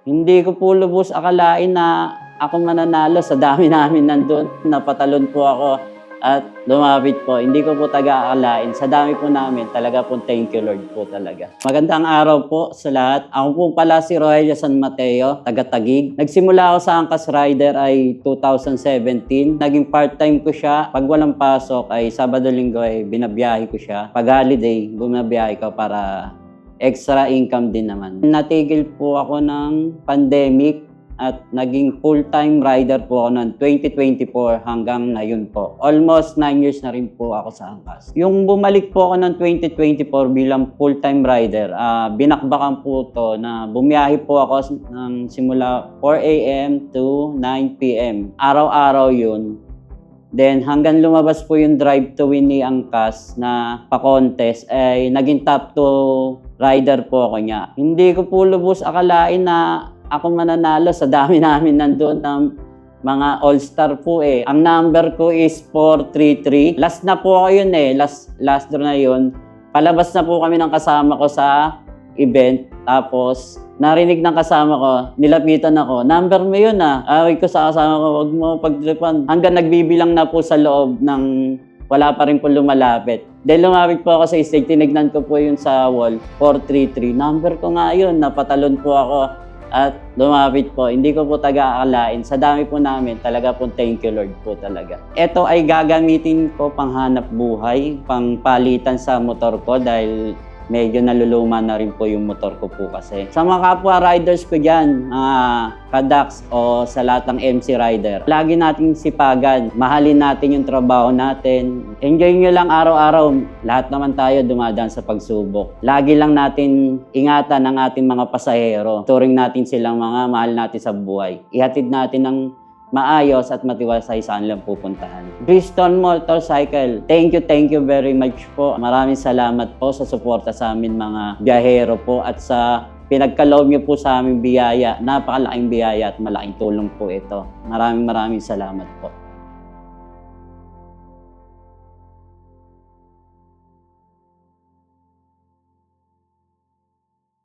Hindi ko po lubos akalain na ako mananalo sa dami namin nandun. Napatalon po ako at lumapit po. Hindi ko po taga-akalain. Sa dami po namin, talaga po thank you Lord po talaga. Magandang araw po sa lahat. Ako po pala si Rogelio San Mateo, taga-Taguig. Nagsimula ako sa Angkas Rider ay 2017. Naging part-time ko siya. Pag walang pasok ay Sabado-Linggo ay binabiyahe ko siya. Pag holiday, bumabiyahe ko para extra income din naman. Natigil po ako ng pandemic at naging full-time rider po ako noong 2024 hanggang ngayon po. Almost 9 years na rin po ako sa Angkas. Yung bumalik po ako noong 2024 bilang full-time rider, binakbakan po to na bumiyahe po ako ng simula 4 a.m. to 9 p.m. Araw-araw yun. Then hanggang lumabas po yung Drive to Win ni Angkas na pa-contest ay naging top 2 rider po ako niya. Hindi ko po lubos akalain na ako mananalo sa dami namin nandun ng mga all-star po eh. Ang number ko is 433. Last na po ako yun eh. Last draw na yun. Palabas na po kami ng kasama ko sa event. Tapos narinig ng kasama ko, nilapitan ako. Number mo yun ah. Away ko sa kasama ko, wag mo pagtripan. Hanggang nagbibilang na po sa loob ng wala pa rin po lumalapit. Then lumapit po ako sa stage, tinignan ko po yun sa wall, 433. Number ko nga yun, napatalon po ako. At lumapit po, hindi ko po taga-akalain. Sa dami po namin, talaga po thank you Lord po talaga. Ito ay gagamitin ko panghanap buhay, pangpalitan sa motor ko dahil medyo naluluma na rin po yung motor ko po kasi. Sa mga kapwa riders ko dyan, mga kadaks o sa lahat ng MC rider, lagi nating sipagan, mahalin natin yung trabaho natin. Enjoy nyo lang araw-araw. Lahat naman tayo dumadaan sa pagsubok. Lagi lang natin ingatan ang ating mga pasahero. Turing natin silang mga mahal natin sa buhay. Ihatid natin ng maayos at matiwasay saan lang pupuntahan. Bristol Motorcycle, thank you very much po. Maraming salamat po sa suporta sa amin mga biyahero po at sa pinagkaloob niyo po sa aming biyaya. Napakalaking biyaya at malaking tulong po ito. Maraming salamat po.